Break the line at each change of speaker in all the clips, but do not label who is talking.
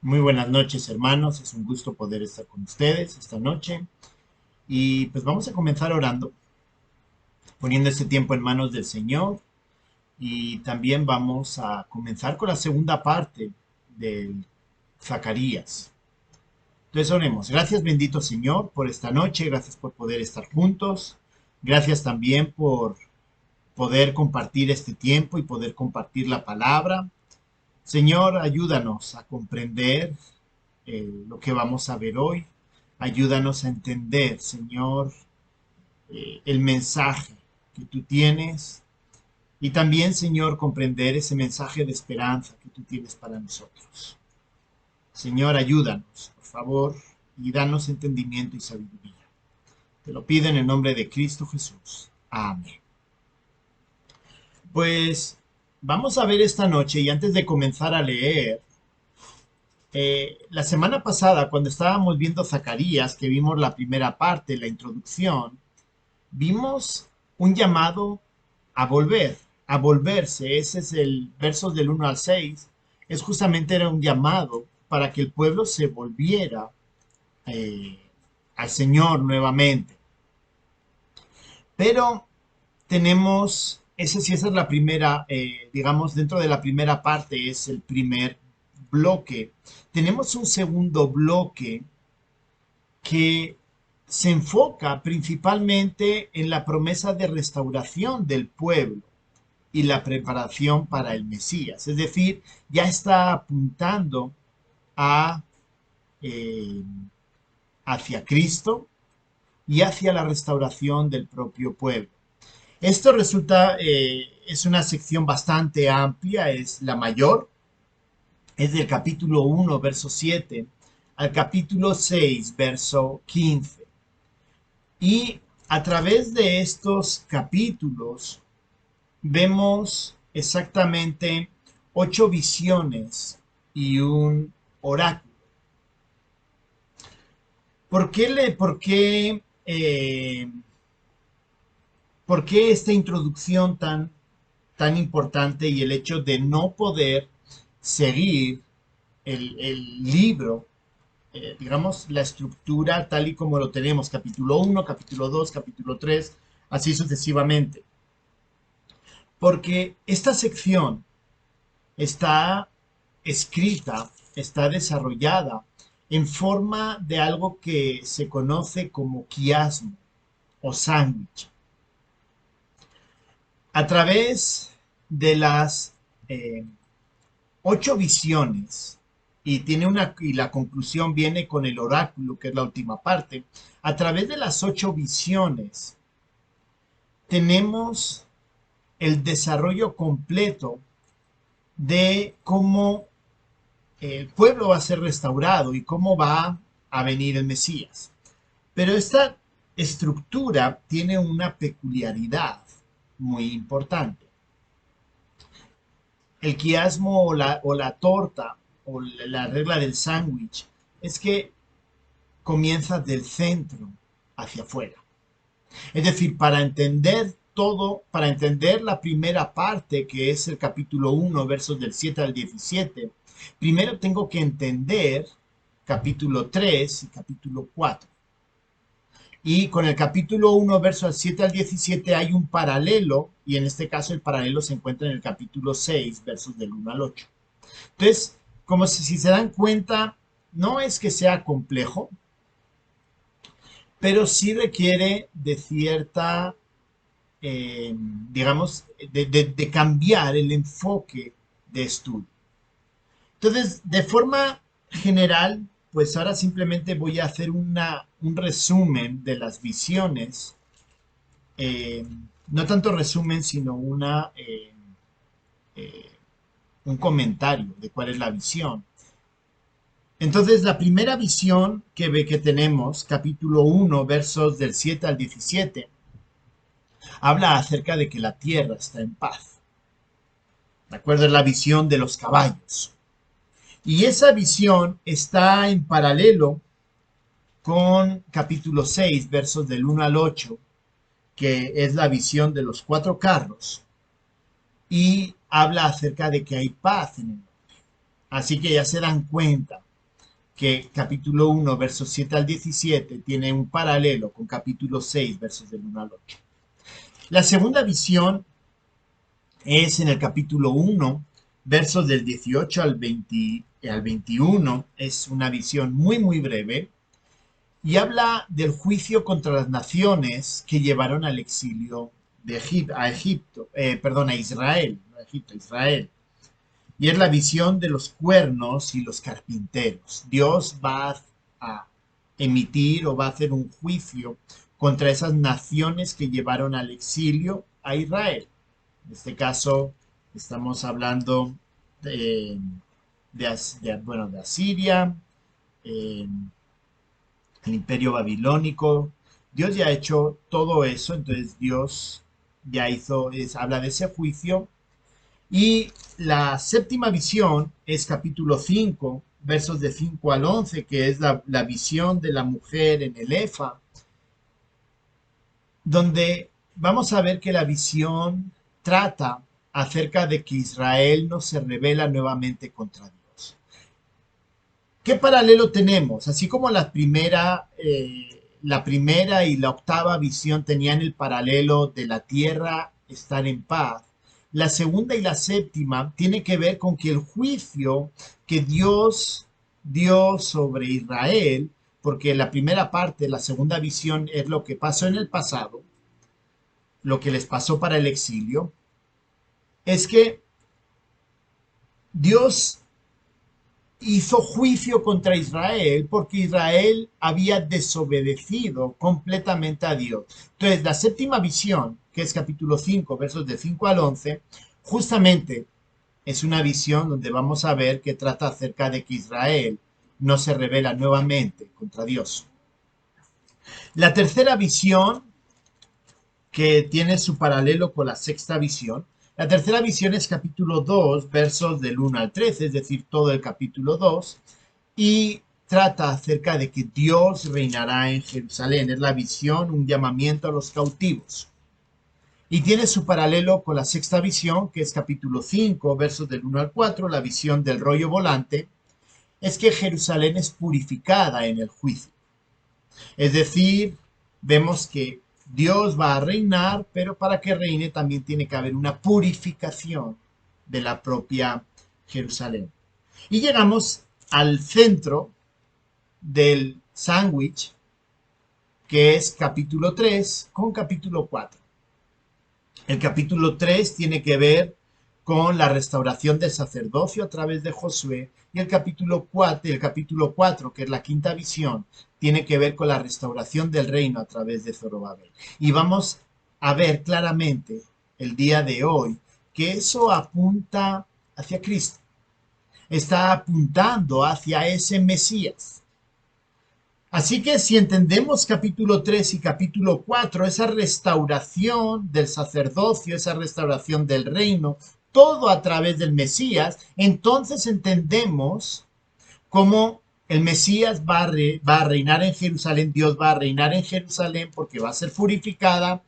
Muy buenas noches, hermanos. Es un gusto poder estar con ustedes esta noche. Y pues vamos a comenzar orando, poniendo este tiempo en manos del Señor. Y también vamos a comenzar con la segunda parte del Zacarías. Entonces oremos. Gracias, bendito Señor, por esta noche. Gracias por poder estar juntos. Gracias también por poder compartir este tiempo y poder compartir la palabra. Señor, ayúdanos a comprender lo que vamos a ver hoy. Ayúdanos a entender, Señor, el mensaje que tú tienes y también, Señor, comprender ese mensaje de esperanza que tú tienes para nosotros. Señor, ayúdanos, por favor, y danos entendimiento y sabiduría. Te lo pido en el nombre de Cristo Jesús. Amén. Pues vamos a ver esta noche y antes de comenzar a leer, la semana pasada, cuando estábamos viendo Zacarías, que vimos la primera parte, la introducción, vimos un llamado a volver, a volverse. Ese es el versos del 1 al 6. Es justamente era un llamado para que el pueblo se volviera eh, al Señor nuevamente. Pero tenemos, ese sí, esa es la primera, digamos, dentro de la primera parte es el primer bloque. Tenemos un segundo bloque que se enfoca principalmente en la promesa de restauración del pueblo y la preparación para el Mesías. Es decir, ya está apuntando a, eh, hacia Cristo y hacia la restauración del propio pueblo. Esto resulta, es una sección bastante amplia, es la mayor, es del capítulo 1, verso 7, al capítulo 6, verso 15. Y a través de estos capítulos vemos exactamente 8 visiones y un oráculo. ¿Por qué esta introducción tan importante y el hecho de no poder seguir el libro, digamos, la estructura tal y como lo tenemos, capítulo 1, capítulo 2, capítulo 3, así sucesivamente? Porque esta sección está escrita, está desarrollada en forma de algo que se conoce como quiasmo o sándwich. A través de las eh, 8 visiones, y la conclusión viene con el oráculo, que es la última parte. A través de las 8 visiones tenemos el desarrollo completo de cómo el pueblo va a ser restaurado y cómo va a venir el Mesías. Pero esta estructura tiene una peculiaridad muy importante. El quiasmo o la torta o la regla del sándwich es que comienza del centro hacia afuera. Es decir, para entender todo, para entender la primera parte, que es el capítulo 1, versos del 7 al 17, primero tengo que entender capítulo 3 y capítulo 4. Y con el capítulo 1, versos al 7 al 17 hay un paralelo, y en este caso el paralelo se encuentra en el capítulo 6, versos del 1 al 8. Entonces, como si se dan cuenta, no es que sea complejo, pero sí requiere de cierta, digamos, de cambiar el enfoque de estudio. Entonces, de forma general, pues ahora simplemente voy a hacer un resumen de las visiones, eh, no tanto resumen, sino eh, un comentario de cuál es la visión. Entonces, la primera visión que tenemos, capítulo 1, versos del 7 al 17, habla acerca de que la tierra está en paz. ¿De acuerdo? Es la visión de los caballos. Y esa visión está en paralelo con capítulo 6, versos del 1 al 8, que es la visión de los 4 carros, y habla acerca de que hay paz en el mundo. Así que ya se dan cuenta. que capítulo 1, versos 7 al 17, tiene un paralelo con capítulo 6, versos del 1 al 8. La segunda visión es en el capítulo 1, versos del 18 al 21. Es una visión muy, muy breve y habla del juicio contra las naciones que llevaron al exilio de a Israel, no a Egipto, a Israel. Y es la visión de los cuernos y los carpinteros. Dios va a emitir o va a hacer un juicio contra esas naciones que llevaron al exilio a Israel. En este caso, estamos hablando de Asiria, eh, el imperio babilónico. Dios ya ha hecho todo eso, entonces Dios ya habla de ese juicio. Y la séptima visión es capítulo 5, versos de 5 al 11, que es la visión de la mujer en el Efa, donde vamos a ver que la visión trata acerca de que Israel no se rebela nuevamente contra Dios. ¿Qué paralelo tenemos? Así como la primera y la octava visión tenían el paralelo de la tierra estar en paz, la segunda y la séptima tiene que ver con que el juicio que Dios dio sobre Israel, porque la primera parte, la segunda visión es lo que pasó en el pasado, lo que les pasó para el exilio, es que Dios hizo juicio contra Israel porque Israel había desobedecido completamente a Dios. Entonces, la séptima visión, que es capítulo 5, versos de 5 al 11, justamente es una visión donde vamos a ver que trata acerca de que Israel no se rebela nuevamente contra Dios. La tercera visión, que tiene su paralelo con la sexta visión, la tercera visión es capítulo 2, versos del 1 al 13, es decir, todo el capítulo 2, y trata acerca de que Dios reinará en Jerusalén. Es la visión, un llamamiento a los cautivos. Y tiene su paralelo con la sexta visión, que es capítulo 5, versos del 1 al 4, la visión del rollo volante, es que Jerusalén es purificada en el juicio. Es decir, vemos que Dios va a reinar, pero para que reine también tiene que haber una purificación de la propia Jerusalén. Y llegamos al centro del sándwich, que es capítulo 3 con capítulo 4. El capítulo 3 tiene que ver con la restauración del sacerdocio a través de Josué, y el capítulo 4, que es la quinta visión, tiene que ver con la restauración del reino a través de Zorobabel. Y vamos a ver claramente el día de hoy que eso apunta hacia Cristo, está apuntando hacia ese Mesías. Así que si entendemos capítulo 3 y capítulo 4, esa restauración del sacerdocio, esa restauración del reino, todo a través del Mesías, entonces entendemos cómo el Mesías va a reinar en Jerusalén, Dios va a reinar en Jerusalén porque va a ser purificada,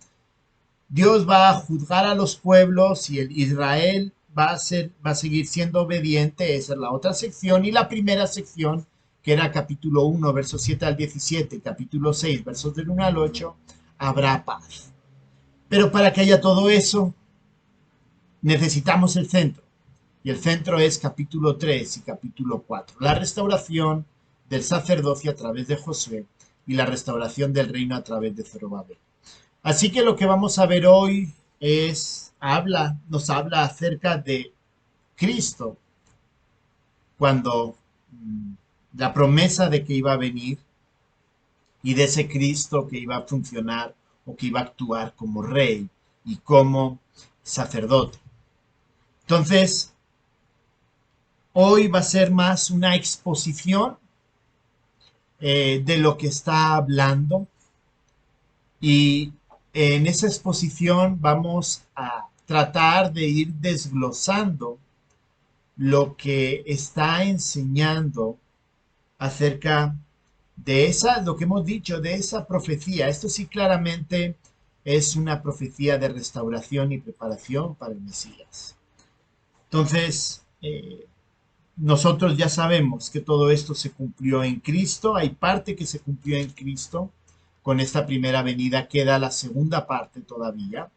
Dios va a juzgar a los pueblos y el Israel va a seguir siendo obediente. Esa es la otra sección. Y la primera sección, que era capítulo 1, versos 7 al 17, capítulo 6, versos del 1 al 8, habrá paz. Pero para que haya todo eso, necesitamos el centro. Y el centro es capítulo 3 y capítulo 4. La restauración del sacerdocio a través de Josué y la restauración del reino a través de Zorobabel. Así que lo que vamos a ver hoy nos habla acerca de Cristo, cuando la promesa de que iba a venir y de ese Cristo que iba a funcionar o que iba a actuar como rey y como sacerdote. Entonces, hoy va a ser más una exposición de lo que está hablando, y en esa exposición vamos a tratar de ir desglosando lo que está enseñando acerca de lo que hemos dicho, de esa profecía. Esto sí claramente es una profecía de restauración y preparación para el Mesías. Entonces, nosotros ya sabemos que todo esto se cumplió en Cristo, hay parte que se cumplió en Cristo, con esta primera venida queda la segunda parte todavía,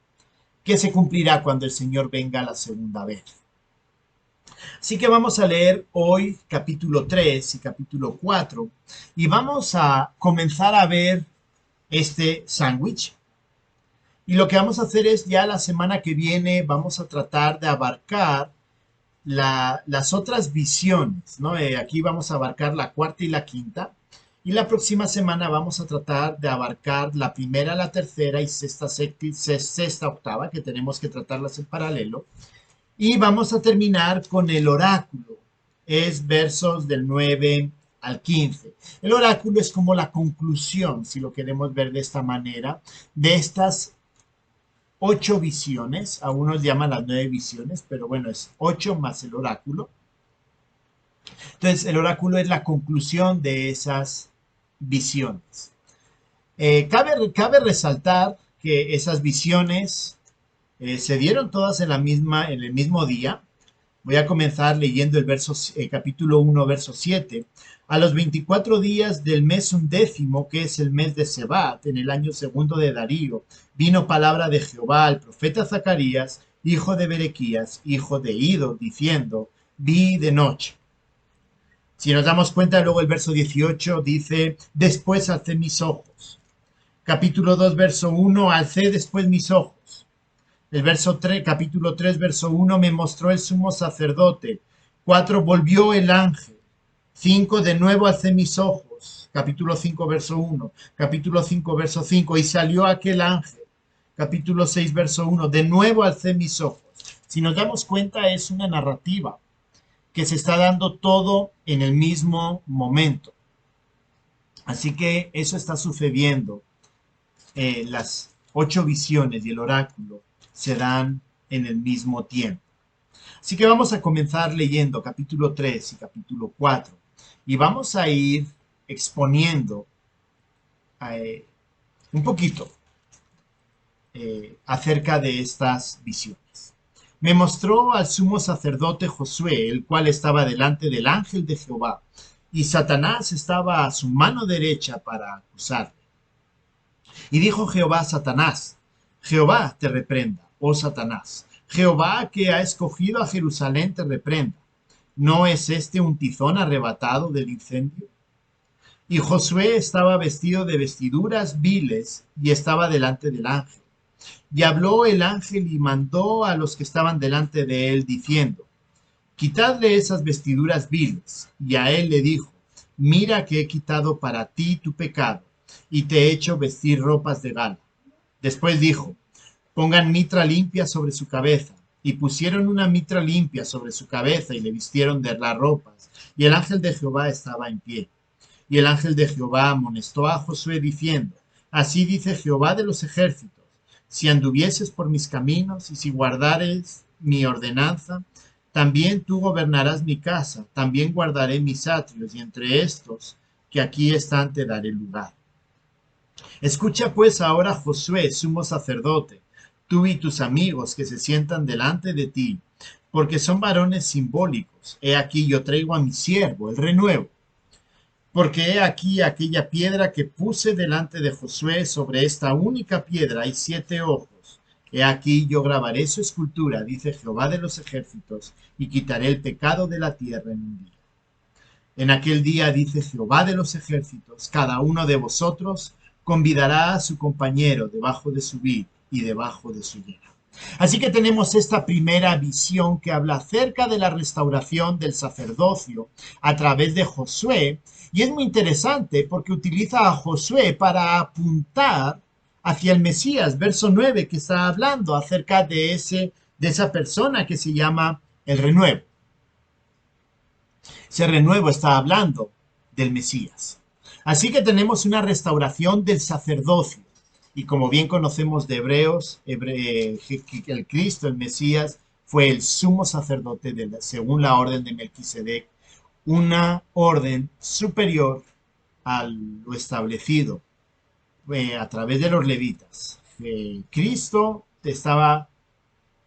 que se cumplirá cuando el Señor venga la segunda vez. Así que vamos a leer hoy capítulo 3 y capítulo 4 y vamos a comenzar a ver este sándwich. Y lo que vamos a hacer es ya la semana que viene vamos a tratar de abarcar las otras visiones, ¿no? Aquí vamos a abarcar la cuarta y la quinta. Y la próxima semana vamos a tratar de abarcar la primera, la tercera y sexta, octava, que tenemos que tratarlas en paralelo. Y vamos a terminar con el oráculo. Es versos del 9 al 15. El oráculo es como la conclusión, si lo queremos ver de esta manera, de estas 8 visiones. A unos llaman las 9 visiones, pero bueno, es 8 más el oráculo. Entonces, el oráculo es la conclusión de esas visiones. Cabe resaltar que esas visiones se dieron todas en el mismo día. Voy a comenzar leyendo capítulo 1, verso 7. A los 24 días del mes 11, que es el mes de Sebat, en el año segundo de Darío, vino palabra de Jehová al profeta Zacarías, hijo de Berequías, hijo de Ido, diciendo: vi de noche. Si nos damos cuenta, luego el verso 18 dice: después alcé mis ojos. Capítulo 2, verso 1, alcé después mis ojos. El verso 3, capítulo 3, verso 1, me mostró el sumo sacerdote. 4, volvió el ángel. 5, de nuevo alcé mis ojos. Capítulo 5, verso 1. Capítulo 5, verso 5, y salió aquel ángel. Capítulo 6, verso 1, de nuevo alcé mis ojos. Si nos damos cuenta, es una narrativa que se está dando todo en el mismo momento. Así que eso está sucediendo. Las 8 visiones y el oráculo se dan en el mismo tiempo. Así que vamos a comenzar leyendo capítulo 3 y capítulo 4 y vamos a ir exponiendo un poquito acerca de estas visiones. Me mostró al sumo sacerdote Josué, el cual estaba delante del ángel de Jehová, y Satanás estaba a su mano derecha para acusarle. Y dijo Jehová a Satanás: Jehová te reprenda, oh Satanás. Jehová, que ha escogido a Jerusalén, te reprenda. ¿No es este un tizón arrebatado del incendio? Y Josué estaba vestido de vestiduras viles y estaba delante del ángel. Y habló el ángel y mandó a los que estaban delante de él, diciendo: quitadle esas vestiduras viles. Y a él le dijo: mira que he quitado para ti tu pecado, y te he hecho vestir ropas de gala. Después dijo: pongan mitra limpia sobre su cabeza. Y pusieron una mitra limpia sobre su cabeza y le vistieron de las ropas. Y el ángel de Jehová estaba en pie. Y el ángel de Jehová amonestó a Josué diciendo: así dice Jehová de los ejércitos: si anduvieses por mis caminos y si guardares mi ordenanza, también tú gobernarás mi casa, también guardaré mis atrios, y entre estos que aquí están te daré lugar. Escucha pues ahora, Josué, sumo sacerdote, tú y tus amigos que se sientan delante de ti, porque son varones simbólicos. He aquí yo traigo a mi siervo, el renuevo. Porque he aquí aquella piedra que puse delante de Josué, sobre esta única piedra hay 7 ojos. He aquí yo grabaré su escultura, dice Jehová de los ejércitos, y quitaré el pecado de la tierra en un día. En aquel día, dice Jehová de los ejércitos, cada uno de vosotros convidará a su compañero debajo de su vid y debajo de su higuera. Así que tenemos esta primera visión que habla acerca de la restauración del sacerdocio a través de Josué, y es muy interesante porque utiliza a Josué para apuntar hacia el Mesías, verso 9, que está hablando acerca de esa persona que se llama el renuevo. Ese renuevo está hablando del Mesías. Así que tenemos una restauración del sacerdocio. Y como bien conocemos de Hebreos, el Cristo, el Mesías, fue el sumo sacerdote según la orden de Melquisedec, una orden superior a lo establecido a través de los levitas. Cristo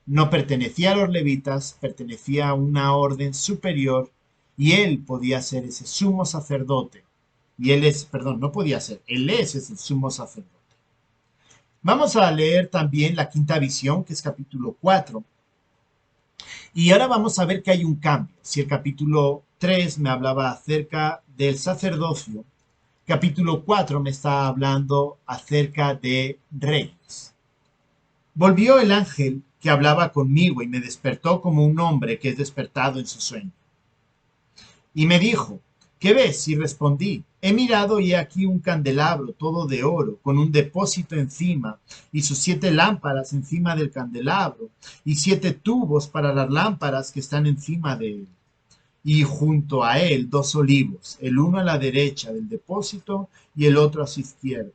no pertenecía a los levitas, pertenecía a una orden superior Y él podía ser ese sumo sacerdote. Y él es, perdón, no podía ser, él es ese sumo sacerdote. Vamos a leer también la quinta visión, que es capítulo 4. Y ahora vamos a ver que hay un cambio. Si el capítulo 3 me hablaba acerca del sacerdocio, capítulo 4 me está hablando acerca de reyes. Volvió el ángel que hablaba conmigo y me despertó como un hombre que es despertado en su sueño. Y me dijo, ¿qué ves? Y respondí, he mirado y he aquí un candelabro todo de oro, con un depósito encima, y sus 7 lámparas encima del candelabro, y 7 tubos para las lámparas que están encima de él. Y junto a él 2 olivos, el uno a la derecha del depósito y el otro a su izquierda.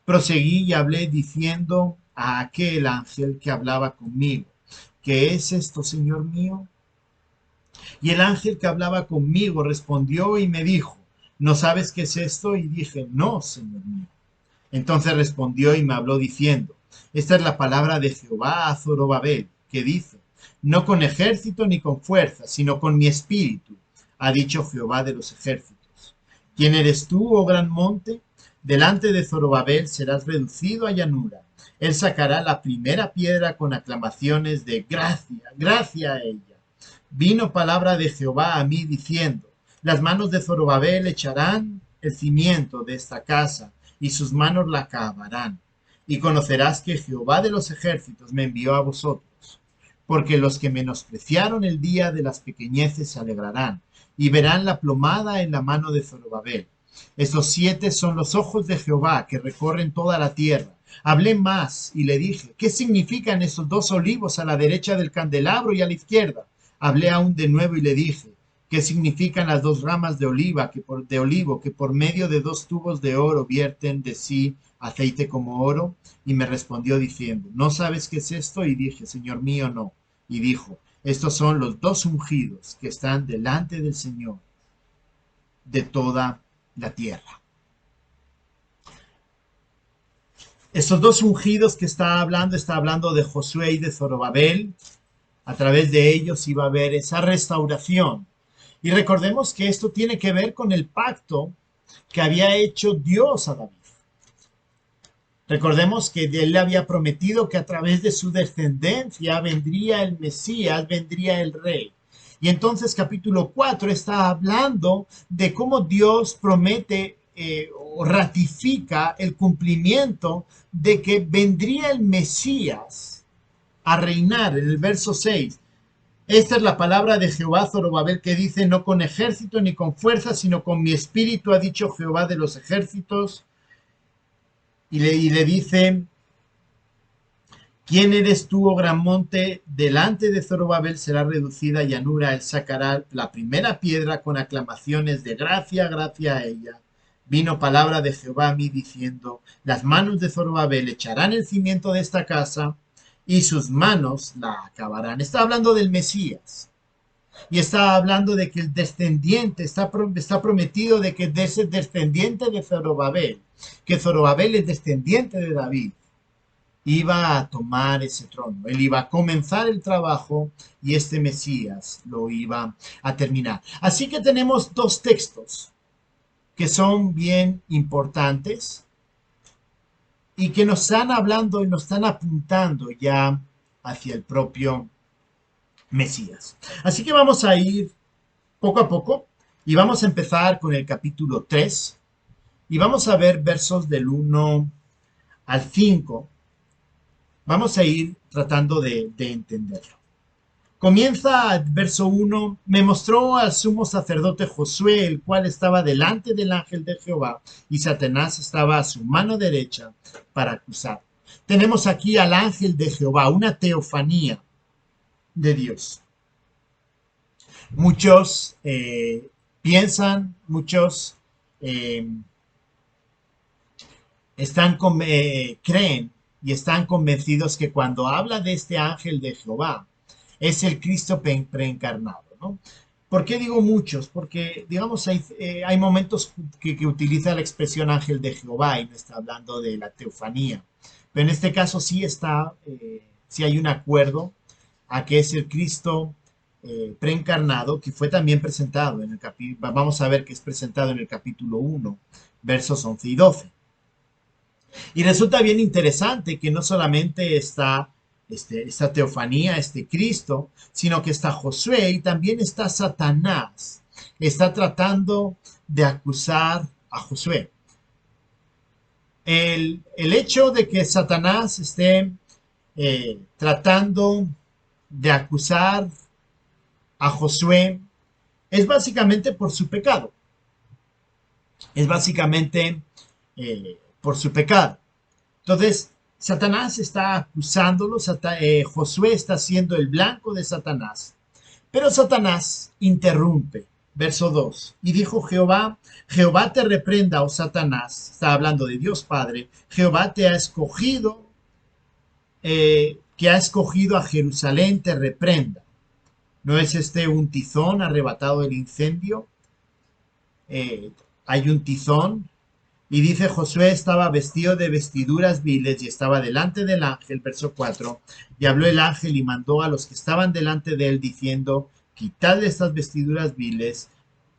Proseguí y hablé diciendo a aquel ángel que hablaba conmigo, ¿qué es esto, Señor mío? Y el ángel que hablaba conmigo respondió y me dijo, ¿no sabes qué es esto? Y dije, no, Señor mío. Entonces respondió y me habló diciendo, esta es la palabra de Jehová a Zorobabel, que dice, no con ejército ni con fuerza, sino con mi espíritu, ha dicho Jehová de los ejércitos. ¿Quién eres tú, oh gran monte? Delante de Zorobabel serás reducido a llanura. Él sacará la primera piedra con aclamaciones de gracia, gracia a ella. Vino palabra de Jehová a mí diciendo, las manos de Zorobabel echarán el cimiento de esta casa, y sus manos la acabarán. Y conocerás que Jehová de los ejércitos me envió a vosotros. Porque los que menospreciaron el día de las pequeñeces se alegrarán, y verán la plomada en la mano de Zorobabel. Estos 7 son los ojos de Jehová que recorren toda la tierra. Hablé más y le dije, ¿qué significan esos 2 olivos a la derecha del candelabro y a la izquierda? Hablé aún de nuevo y le dije, ¿qué significan las 2 ramas de olivo que por medio de 2 tubos de oro vierten de sí aceite como oro? Y me respondió diciendo, ¿no sabes qué es esto? Y dije, Señor mío, no. Y dijo, estos son los 2 ungidos que están delante del Señor de toda la tierra. Estos 2 ungidos que está hablando de Josué y de Zorobabel. A través de ellos iba a haber esa restauración. Y recordemos que esto tiene que ver con el pacto que había hecho Dios a David. Recordemos que él le había prometido que a través de su descendencia vendría el Mesías, vendría el rey. Y entonces capítulo 4 está hablando de cómo Dios promete o ratifica el cumplimiento de que vendría el Mesías a reinar. En el verso 6. Esta es la palabra de Jehová Zorobabel que dice, no con ejército ni con fuerza, sino con mi espíritu, ha dicho Jehová de los ejércitos. Y le dice, ¿quién eres tú, oh gran monte? Delante de Zorobabel será reducida llanura, él sacará la primera piedra con aclamaciones de gracia, gracia a ella. Vino palabra de Jehová a mí diciendo, las manos de Zorobabel echarán el cimiento de esta casa, y sus manos la acabarán. Está hablando del Mesías. Y está hablando de que el descendiente, está prometido de que de ese descendiente de Zorobabel, que Zorobabel es descendiente de David, iba a tomar ese trono. Él iba a comenzar el trabajo y este Mesías lo iba a terminar. Así que tenemos 2 textos que son bien importantes y que nos están hablando y nos están apuntando ya hacia el propio Mesías. Así que vamos a ir poco a poco y vamos a empezar con el capítulo 3 y vamos a ver versos del 1 al 5. Vamos a ir tratando de entenderlo. Comienza el verso 1, me mostró al sumo sacerdote Josué, el cual estaba delante del ángel de Jehová, y Satanás estaba a su mano derecha para acusar. Tenemos aquí al ángel de Jehová, una teofanía de Dios. Muchos piensan, muchos creen y están convencidos que cuando habla de este ángel de Jehová, es el Cristo preencarnado, ¿no? ¿Por qué digo muchos? Porque, digamos, hay momentos que utiliza la expresión ángel de Jehová y no está hablando de la teofanía. Pero en este caso sí hay un acuerdo a que es el Cristo preencarnado, que fue también presentado en el capítulo, vamos a ver que es presentado en el capítulo 1, versos 11 y 12. Y resulta bien interesante que no solamente está esta teofanía, este Cristo, sino que está Josué y también está Satanás. Está tratando de acusar a Josué. El hecho de que Satanás esté tratando de acusar a Josué es básicamente por su pecado. Es básicamente por su pecado. Entonces, Satanás está acusándolo, Josué está siendo el blanco de Satanás. Pero Satanás interrumpe. Verso 2. Y dijo Jehová, Jehová te reprenda, oh Satanás. Está hablando de Dios Padre. Jehová te ha escogido, que ha escogido a Jerusalén, te reprenda. ¿No es este un tizón arrebatado del incendio? Hay un tizón. Y dice, Josué estaba vestido de vestiduras viles y estaba delante del ángel, verso 4, y habló el ángel y mandó a los que estaban delante de él diciendo, quitad estas vestiduras viles.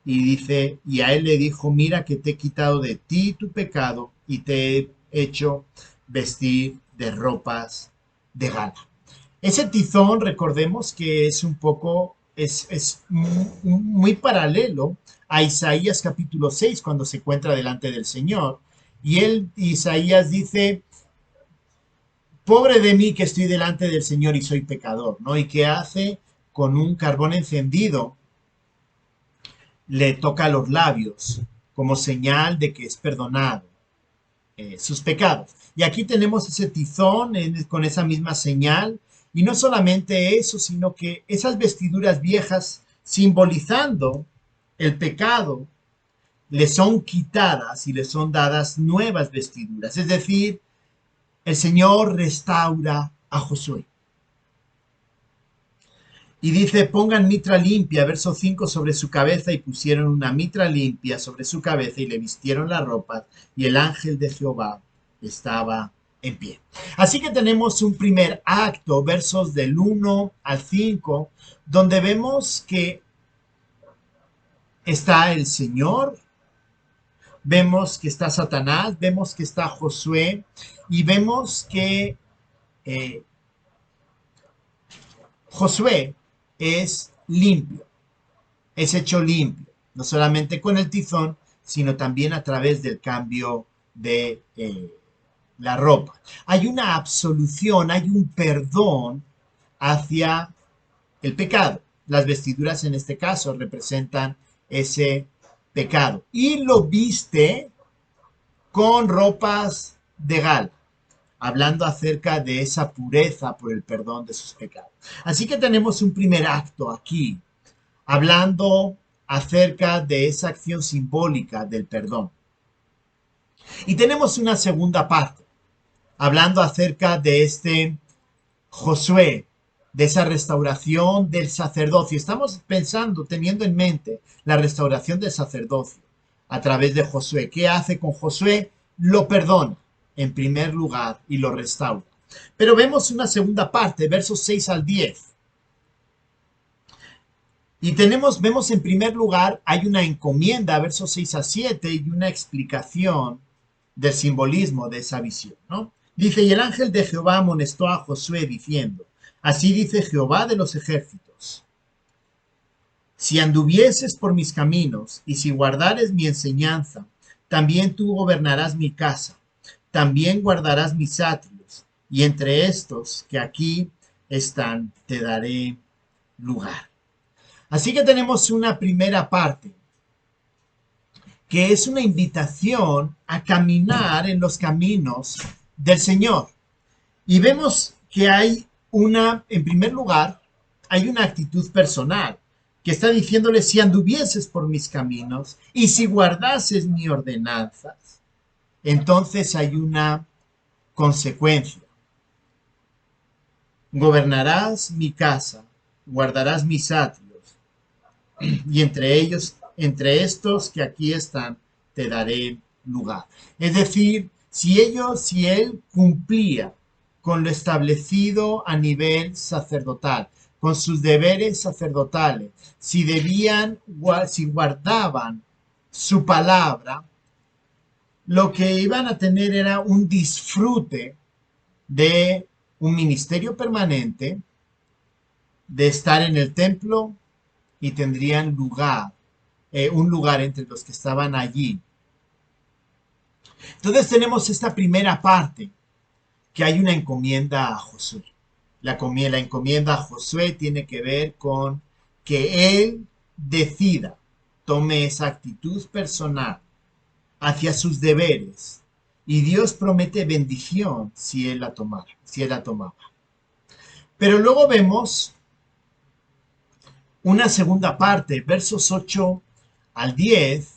Y dice, y a él le dijo, mira que te he quitado de ti tu pecado y te he hecho vestir de ropas de gala. Ese tizón, recordemos que es un poco, es muy paralelo a Isaías capítulo 6, cuando se encuentra delante del Señor. Y Isaías dice, pobre de mí que estoy delante del Señor y soy pecador, ¿no? Y que hace con un carbón encendido, le toca los labios como señal de que es perdonado sus pecados. Y aquí tenemos ese tizón con esa misma señal. Y no solamente eso, sino que esas vestiduras viejas simbolizando el pecado, le son quitadas y le son dadas nuevas vestiduras. Es decir, el Señor restaura a Josué. Y dice, pongan mitra limpia, verso 5, sobre su cabeza, y pusieron una mitra limpia sobre su cabeza y le vistieron las ropas, y el ángel de Jehová estaba en pie. Así que tenemos un primer acto, versos del 1 al 5, donde vemos que está el Señor, vemos que está Satanás, vemos que está Josué, y vemos que eh, Josué es limpio, es hecho limpio, no solamente con el tizón, sino también a través del cambio de la ropa. Hay una absolución, hay un perdón hacia el pecado. Las vestiduras en este caso representan ese pecado. Y lo viste con ropas de gala, hablando acerca de esa pureza por el perdón de sus pecados. Así que tenemos un primer acto aquí, hablando acerca de esa acción simbólica del perdón. Y tenemos una segunda parte, hablando acerca de este Josué, de esa restauración del sacerdocio. Estamos pensando, teniendo en mente la restauración del sacerdocio a través de Josué. ¿Qué hace con Josué? Lo perdona en primer lugar y lo restaura. Pero vemos una segunda parte, versos 6 al 10. Y vemos en primer lugar, hay una encomienda, versos 6 a 7, y una explicación del simbolismo de esa visión, ¿no? Dice, y el ángel de Jehová amonestó a Josué diciendo, así dice Jehová de los ejércitos, si anduvieses por mis caminos y si guardares mi enseñanza, también tú gobernarás mi casa, también guardarás mis atrios, y entre estos que aquí están te daré lugar. Así que tenemos una primera parte, que es una invitación a caminar en los caminos del Señor. Y vemos que hay en primer lugar, hay una actitud personal, que está diciéndole, si anduvieses por mis caminos y si guardases mis ordenanzas, entonces hay una consecuencia. Gobernarás mi casa, guardarás mis atrios, y entre estos que aquí están, te daré lugar. Es decir, si él cumplía con lo establecido a nivel sacerdotal, con sus deberes sacerdotales, si guardaban su palabra, lo que iban a tener era un disfrute de un ministerio permanente, de estar en el templo y tendrían un lugar entre los que estaban allí. Entonces tenemos esta primera parte, que hay una encomienda a Josué. La encomienda a Josué tiene que ver con que él decida, tome esa actitud personal hacia sus deberes y Dios promete bendición si él la tomaba. Pero luego vemos una segunda parte, versos 8 al 10,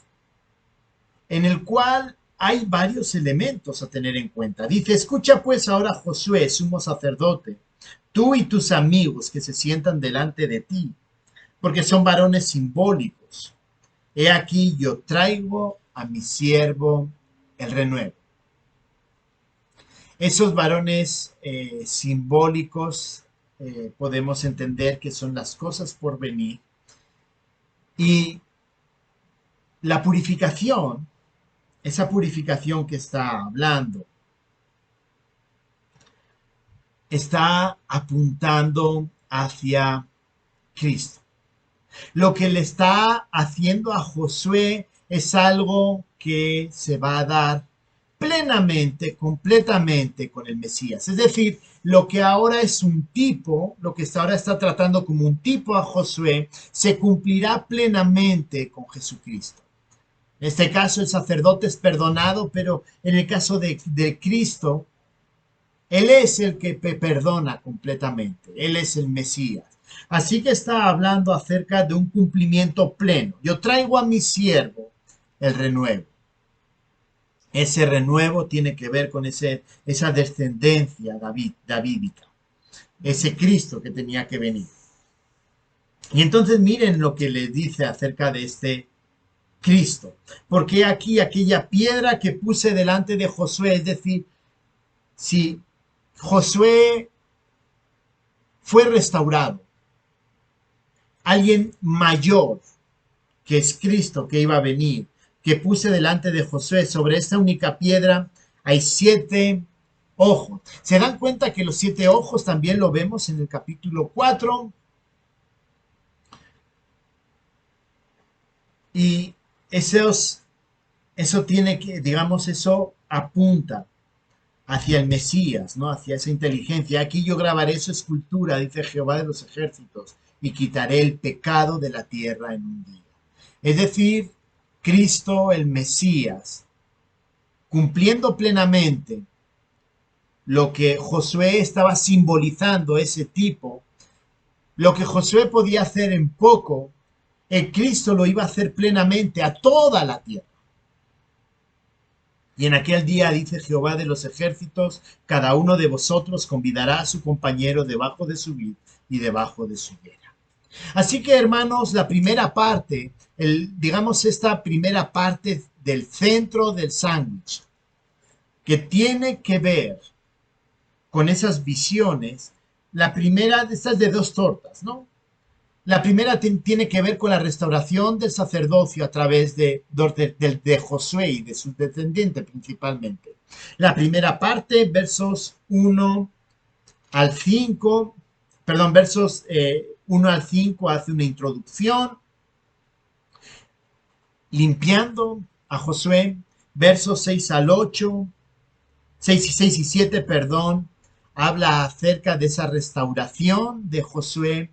en el cual hay varios elementos a tener en cuenta. Dice, escucha pues ahora Josué, sumo sacerdote, tú y tus amigos que se sientan delante de ti, porque son varones simbólicos. He aquí yo traigo a mi siervo el renuevo. Esos varones simbólicos podemos entender que son las cosas por venir. Y la purificación, esa purificación que está hablando, está apuntando hacia Cristo. Lo que le está haciendo a Josué es algo que se va a dar plenamente, completamente con el Mesías. Es decir, lo que ahora es un tipo, lo que ahora está tratando como un tipo a Josué, se cumplirá plenamente con Jesucristo. En este caso el sacerdote es perdonado, pero en el caso de Cristo, Él es el que perdona completamente. Él es el Mesías. Así que está hablando acerca de un cumplimiento pleno. Yo traigo a mi siervo el renuevo. Ese renuevo tiene que ver con esa descendencia davídica. Ese Cristo que tenía que venir. Y entonces miren lo que le dice acerca de este Cristo. Porque aquí aquella piedra que puse delante de Josué, es decir, si Josué fue restaurado, alguien mayor, que es Cristo que iba a venir, que puse delante de Josué, sobre esta única piedra hay 7 ojos. ¿Se dan cuenta que los 7 ojos también lo vemos en el capítulo 4? Y eso tiene que, digamos, eso apunta hacia el Mesías, ¿no? Hacia esa inteligencia. Aquí yo grabaré su escultura, dice Jehová de los ejércitos, y quitaré el pecado de la tierra en un día. Es decir, Cristo, el Mesías, cumpliendo plenamente lo que Josué estaba simbolizando, ese tipo, lo que Josué podía hacer en poco, el Cristo lo iba a hacer plenamente a toda la tierra. Y en aquel día, dice Jehová de los ejércitos, cada uno de vosotros convidará a su compañero debajo de su vid y debajo de su higuera. Así que, hermanos, la primera parte, digamos esta primera parte del centro del sándwich, que tiene que ver con esas visiones, la primera de estas de 2 tortas, ¿no? La primera tiene que ver con la restauración del sacerdocio a través de Josué y de sus descendientes principalmente. La primera parte, versos 1 al 5, perdón, versos 1 al 5 hace una introducción, limpiando a Josué, versos 6 al 8, 6 y 7, perdón, habla acerca de esa restauración de Josué.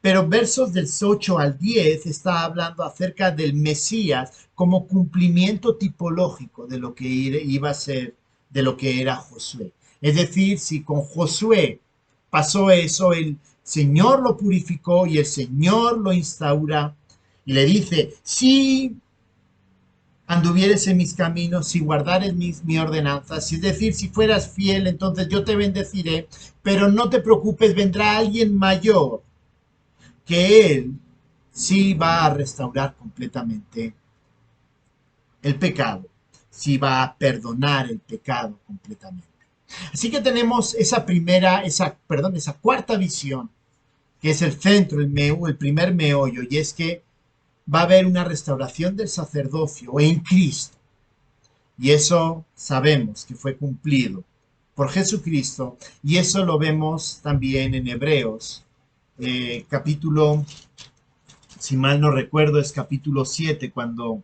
Pero versos del 8 al 10 está hablando acerca del Mesías como cumplimiento tipológico de lo que iba a ser, de lo que era Josué. Es decir, si con Josué pasó eso, el Señor lo purificó y el Señor lo instaura y le dice, si anduvieres en mis caminos, si guardares mi ordenanza, es decir, si fueras fiel, entonces yo te bendeciré, pero no te preocupes, vendrá alguien mayor que Él sí va a restaurar completamente el pecado, sí va a perdonar el pecado completamente. Así que tenemos esa cuarta visión que es el centro, el primer meollo, y es que va a haber una restauración del sacerdocio en Cristo. Y eso sabemos que fue cumplido por Jesucristo, y eso lo vemos también en Hebreos, capítulo, si mal no recuerdo, es capítulo 7 cuando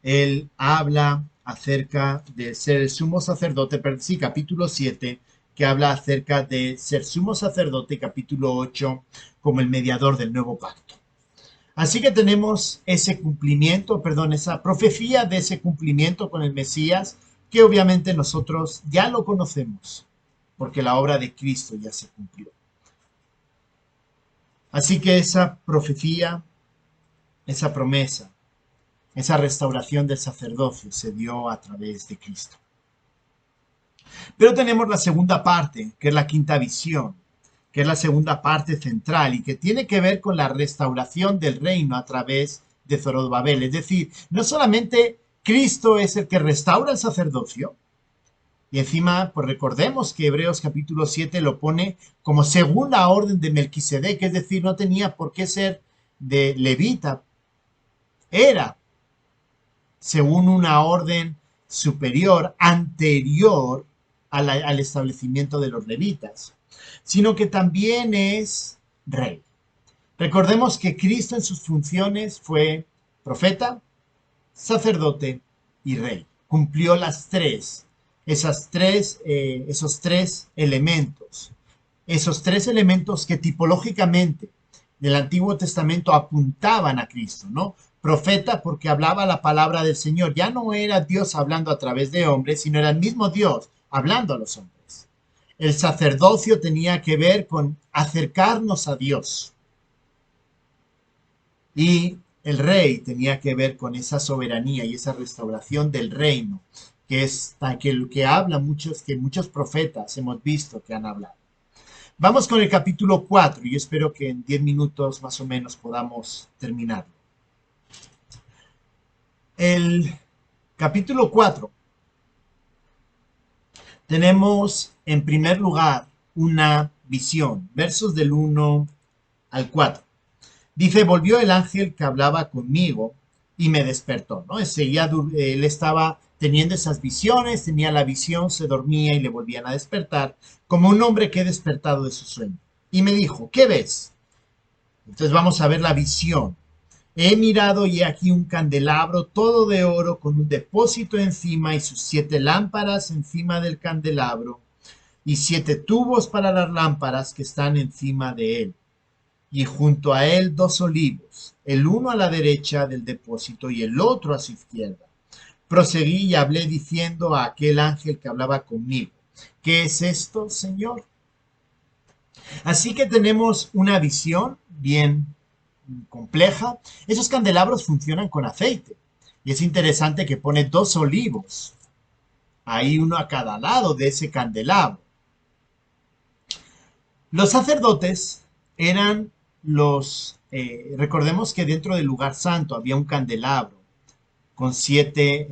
él habla acerca de ser el sumo sacerdote, pero sí, capítulo 7 que habla acerca de ser sumo sacerdote, capítulo 8 como el mediador del nuevo pacto. Así que tenemos ese cumplimiento, perdón, esa profecía de ese cumplimiento con el Mesías, que obviamente nosotros ya lo conocemos, porque la obra de Cristo ya se cumplió. Así que esa profecía, esa promesa, esa restauración del sacerdocio se dio a través de Cristo. Pero tenemos la segunda parte, que es la quinta visión, que es la segunda parte central y que tiene que ver con la restauración del reino a través de Zorobabel. Es decir, no solamente Cristo es el que restaura el sacerdocio, y encima, pues recordemos que Hebreos capítulo 7 lo pone como según la orden de Melquisedec, es decir, no tenía por qué ser de levita, era según una orden superior, anterior al establecimiento de los levitas, sino que también es rey. Recordemos que Cristo en sus funciones fue profeta, sacerdote y rey. Cumplió las tres, esos tres elementos. Esos tres elementos que tipológicamente del Antiguo Testamento apuntaban a Cristo, ¿no? Profeta porque hablaba la palabra del Señor. Ya no era Dios hablando a través de hombres, sino era el mismo Dios hablando a los hombres. El sacerdocio tenía que ver con acercarnos a Dios. Y el rey tenía que ver con esa soberanía y esa restauración del reino, que es que habla muchos, que muchos profetas hemos visto que han hablado. Vamos con el capítulo 4 y espero que en 10 minutos más o menos podamos terminarlo. El capítulo 4 tenemos en primer lugar una visión, versos del 1 al 4. Dice, volvió el ángel que hablaba conmigo y me despertó, ¿no? Él estaba teniendo esas visiones, tenía la visión, se dormía y le volvían a despertar, como un hombre que ha despertado de su sueño. Y me dijo, ¿qué ves? Entonces vamos a ver la visión. He mirado y aquí un candelabro todo de oro con un depósito encima y sus 7 lámparas encima del candelabro y 7 tubos para las lámparas que están encima de él. Y junto a él 2 olivos, el uno a la derecha del depósito y el otro a su izquierda. Proseguí y hablé diciendo a aquel ángel que hablaba conmigo, ¿qué es esto, Señor? Así que tenemos una visión bien compleja. Esos candelabros funcionan con aceite. Y es interesante que pone 2 olivos. Hay uno a cada lado de ese candelabro. Los sacerdotes eran recordemos que dentro del lugar santo había un candelabro con 7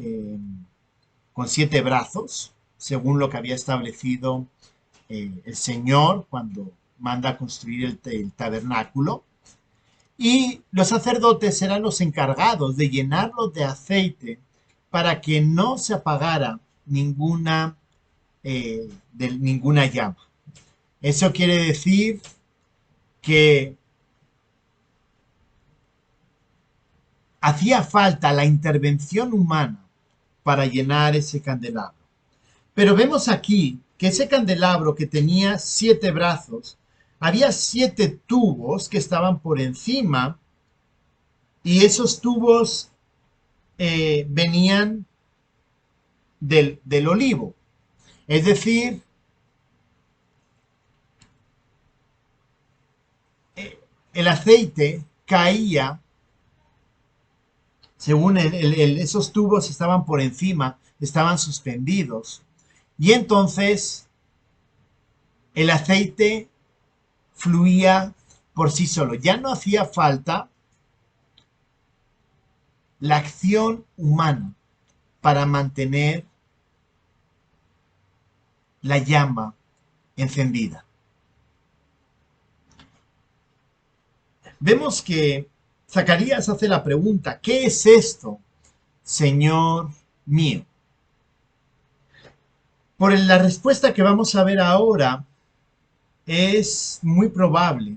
brazos, según lo que había establecido el Señor cuando manda construir el tabernáculo. Y los sacerdotes eran los encargados de llenarlos de aceite para que no se apagara ninguna llama. Eso quiere decir que hacía falta la intervención humana para llenar ese candelabro. Pero vemos aquí que ese candelabro que tenía 7 brazos, había 7 tubos que estaban por encima y esos tubos venían del olivo. Es decir, el aceite caía, según esos tubos estaban por encima, estaban suspendidos. Y entonces el aceite fluía por sí solo. Ya no hacía falta la acción humana para mantener la llama encendida. vemos que Zacarías hace la pregunta, ¿qué es esto, Señor mío? Por la respuesta que vamos a ver ahora, es muy probable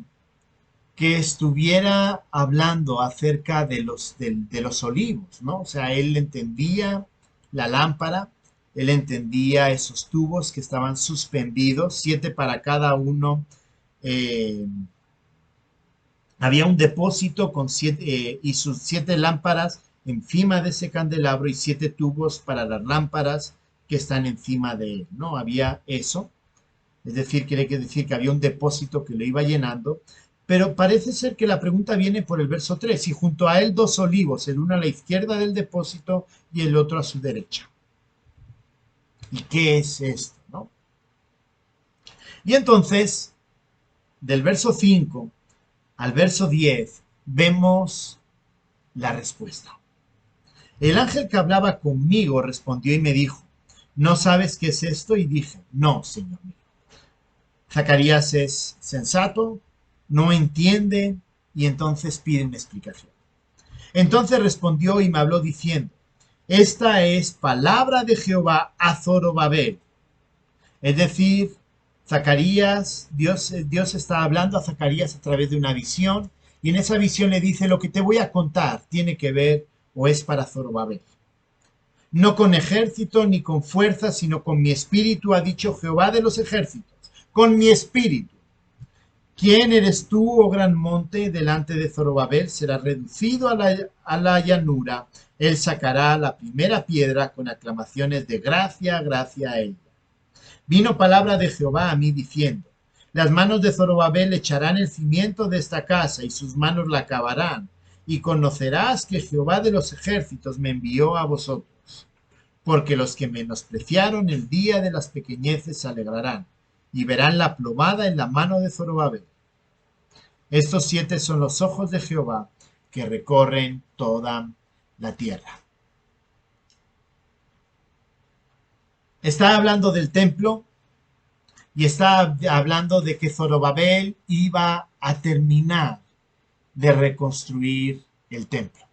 que estuviera hablando acerca de los olivos, ¿no? O sea, él entendía la lámpara, él entendía esos tubos que estaban suspendidos, 7 para cada uno. eh, Había un depósito con 7 y sus 7 lámparas encima de ese candelabro y 7 tubos para las lámparas que están encima de él, ¿no? Había eso. Es decir, quiere decir que había un depósito que lo iba llenando, pero parece ser que la pregunta viene por el verso 3 y junto a él 2 olivos, el uno a la izquierda del depósito y el otro a su derecha. ¿Y qué es esto, no? Y entonces, del verso 5 al verso 10, vemos la respuesta. El ángel que hablaba conmigo respondió y me dijo, ¿no sabes qué es esto? Y dije, no, Señor mío. Zacarías es sensato, no entiende y entonces pide una explicación. Entonces respondió y me habló diciendo, esta es palabra de Jehová a Zorobabel. Es decir, Zacarías, Dios está hablando a Zacarías a través de una visión y en esa visión le dice, lo que te voy a contar tiene que ver o es para Zorobabel. No con ejército ni con fuerza, sino con mi espíritu, ha dicho Jehová de los ejércitos. Con mi espíritu. ¿Quién eres tú, oh gran monte? Delante de Zorobabel será reducido a la llanura. Él sacará la primera piedra con aclamaciones de gracia, gracia a ella. Vino palabra de Jehová a mí diciendo, las manos de Zorobabel echarán el cimiento de esta casa y sus manos la acabarán. Y conocerás que Jehová de los ejércitos me envió a vosotros. Porque los que menospreciaron el día de las pequeñeces se alegrarán y verán la plomada en la mano de Zorobabel. Estos 7 son los ojos de Jehová que recorren toda la tierra. Está hablando del templo y está hablando de que Zorobabel iba a terminar de reconstruir el templo.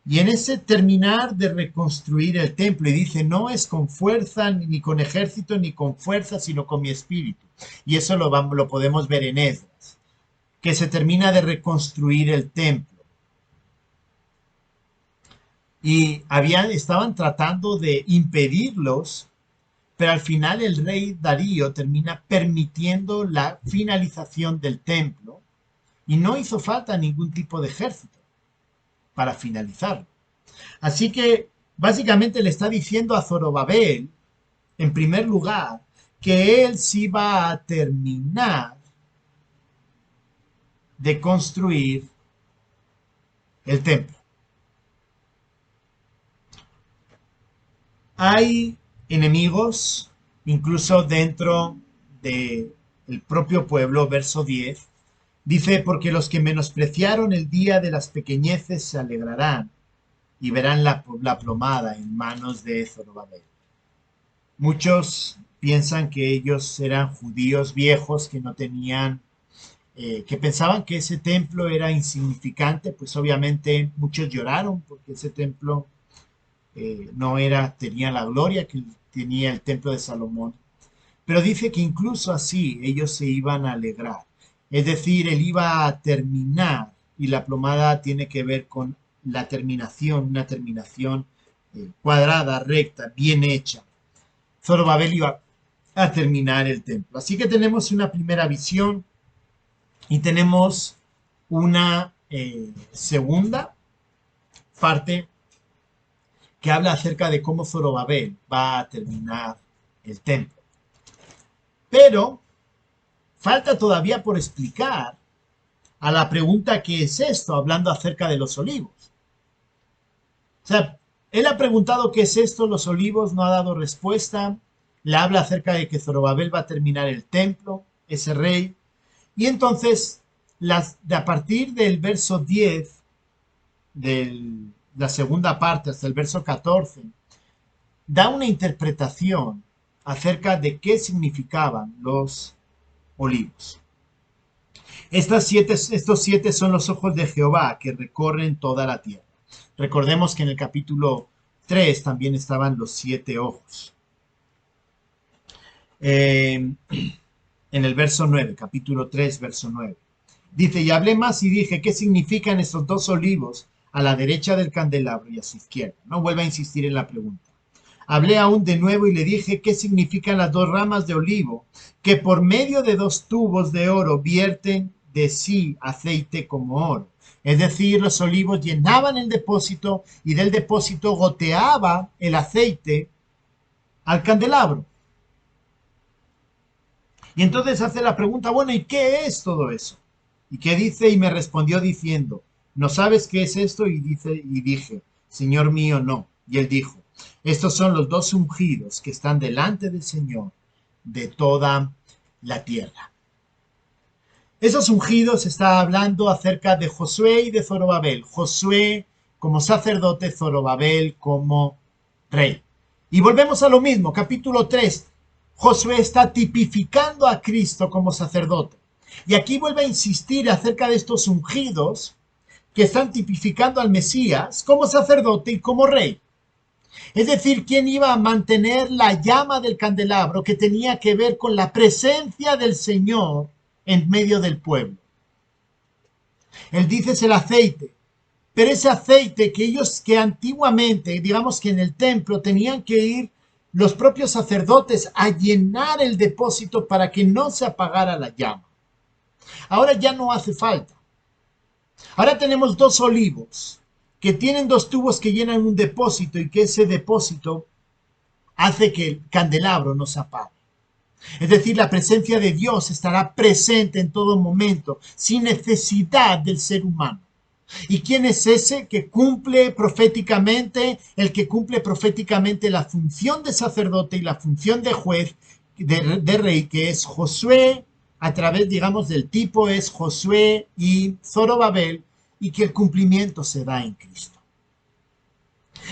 Y en ese terminar de reconstruir el templo, y dice, no es con fuerza, ni con ejército, ni con fuerza, sino con mi espíritu. Y eso lo podemos ver en Esdras, que se termina de reconstruir el templo. Y estaban tratando de impedirlos, pero al final el rey Darío termina permitiendo la finalización del templo y no hizo falta ningún tipo de ejército para finalizarlo. Así que básicamente le está diciendo a Zorobabel, en primer lugar, que él sí va a terminar de construir el templo. Hay enemigos, incluso dentro del propio pueblo, verso 10, dice, porque los que menospreciaron el día de las pequeñeces se alegrarán y verán la plomada en manos de Zorobabel. Muchos piensan que ellos eran judíos viejos que no tenían, que pensaban que ese templo era insignificante, pues obviamente muchos lloraron porque ese templo no era, tenía la gloria que tenía el templo de Salomón. Pero dice que incluso así ellos se iban a alegrar. Es decir, él iba a terminar y la plomada tiene que ver con la terminación, una terminación cuadrada, recta, bien hecha. Zorobabel iba a terminar el templo. Así que tenemos una primera visión y tenemos una segunda parte que habla acerca de cómo Zorobabel va a terminar el templo. Pero falta todavía por explicar a la pregunta ¿qué es esto? Hablando acerca de los olivos. O sea, él ha preguntado ¿qué es esto? Los olivos, no ha dado respuesta. Le habla acerca de que Zorobabel va a terminar el templo, ese rey. Y entonces, a partir del verso 10, de la segunda parte hasta el verso 14, da una interpretación acerca de qué significaban los olivos. Estos siete son los ojos de Jehová que recorren toda la tierra. Recordemos que en el capítulo 3 también estaban los siete ojos. En el verso 9, capítulo 3, verso 9. Dice, y hablé más y dije, ¿qué significan estos dos olivos a la derecha del candelabro y a su izquierda? No vuelva a insistir en la pregunta. Hablé aún de nuevo y le dije, ¿qué significan las dos ramas de olivo que por medio de dos tubos de oro vierten de sí aceite como oro? Es decir, los olivos llenaban el depósito y del depósito goteaba el aceite al candelabro. Y entonces hace la pregunta, bueno, ¿y qué es todo eso? ¿Y qué dice? Y me respondió diciendo, ¿no sabes qué es esto? Y dije, Señor mío, no. Y él dijo, estos son los dos ungidos que están delante del Señor de toda la tierra. Esos ungidos está hablando acerca de Josué y de Zorobabel. Josué como sacerdote, Zorobabel como rey. Y volvemos a lo mismo, capítulo 3. Josué está tipificando a Cristo como sacerdote. Y aquí vuelve a insistir acerca de estos ungidos que están tipificando al Mesías como sacerdote y como rey. Es decir, quién iba a mantener la llama del candelabro que tenía que ver con la presencia del Señor en medio del pueblo. Él dice es el aceite, pero ese aceite que antiguamente, digamos que en el templo tenían que ir los propios sacerdotes a llenar el depósito para que no se apagara la llama. Ahora ya no hace falta. Ahora tenemos dos olivos que tienen dos tubos que llenan un depósito y que ese depósito hace que el candelabro no se apague. Es decir, la presencia de Dios estará presente en todo momento, sin necesidad del ser humano. ¿Y quién es ese que cumple proféticamente? El que cumple proféticamente la función de sacerdote y la función de juez, de rey, que es Josué, a través, digamos, del tipo es Josué y Zorobabel, y que el cumplimiento se da en Cristo.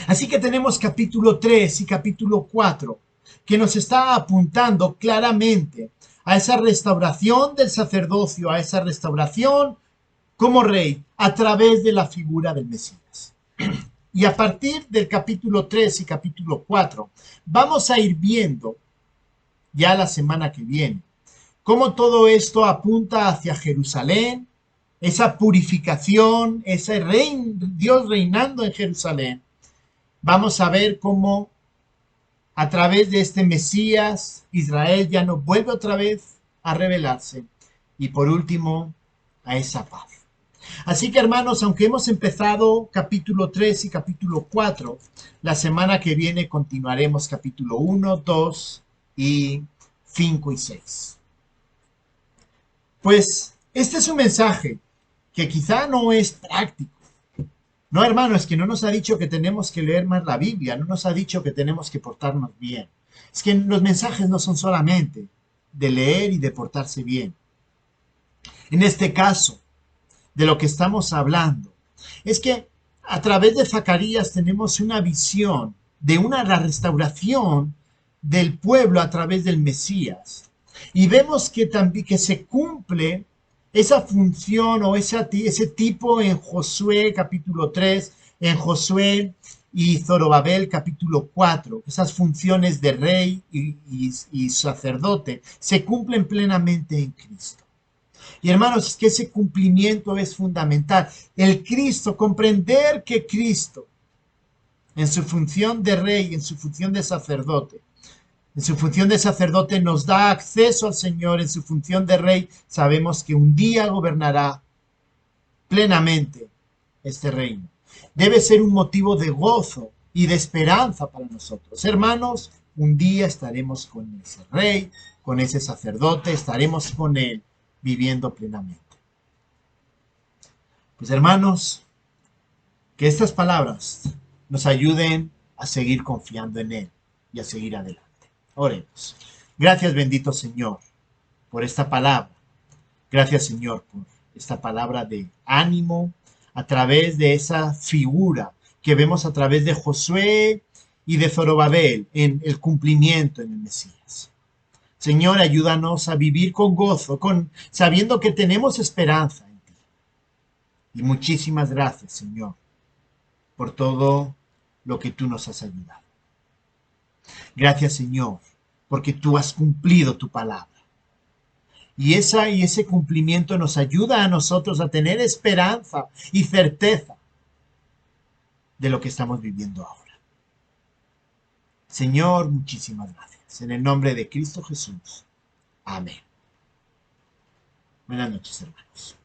Así que tenemos capítulo 3 y capítulo 4, que nos está apuntando claramente a esa restauración del sacerdocio, a esa restauración como rey a través de la figura del Mesías. Y a partir del capítulo 3 y capítulo 4, vamos a ir viendo ya la semana que viene cómo todo esto apunta hacia Jerusalén, esa purificación, ese Dios reinando en Jerusalén. Vamos a ver cómo a través de este Mesías, Israel ya no vuelve otra vez a rebelarse. Y por último, a esa paz. Así que hermanos, aunque hemos empezado capítulo 3 y capítulo 4, la semana que viene continuaremos capítulo 1, 2 y 5 y 6. Pues este es un mensaje que quizá no es práctico. No, hermano, es que no nos ha dicho que tenemos que leer más la Biblia, no nos ha dicho que tenemos que portarnos bien. Es que los mensajes no son solamente de leer y de portarse bien. En este caso, de lo que estamos hablando, es que a través de Zacarías tenemos una visión de la restauración del pueblo a través del Mesías. Y vemos que también que se cumple esa función o ese tipo en Josué capítulo 3, en Josué y Zorobabel capítulo 4, esas funciones de rey y sacerdote se cumplen plenamente en Cristo. Y hermanos, es que ese cumplimiento es fundamental. El Cristo, comprender que Cristo, en su función de rey, en su función de sacerdote, nos da acceso al Señor, en su función de rey, sabemos que un día gobernará plenamente este reino. Debe ser un motivo de gozo y de esperanza para nosotros. Hermanos, un día estaremos con ese rey, con ese sacerdote, estaremos con él viviendo plenamente. Pues hermanos, que estas palabras nos ayuden a seguir confiando en él y a seguir adelante. Oremos. Gracias, bendito Señor, por esta palabra. Gracias, Señor, por esta palabra de ánimo a través de esa figura que vemos a través de Josué y de Zorobabel en el cumplimiento en el Mesías. Señor, ayúdanos a vivir con gozo, sabiendo que tenemos esperanza en ti. Y muchísimas gracias, Señor, por todo lo que tú nos has ayudado. Gracias, Señor, porque tú has cumplido tu palabra. Y ese cumplimiento nos ayuda a nosotros a tener esperanza y certeza de lo que estamos viviendo ahora. Señor, muchísimas gracias. En el nombre de Cristo Jesús. Amén. Buenas noches, hermanos.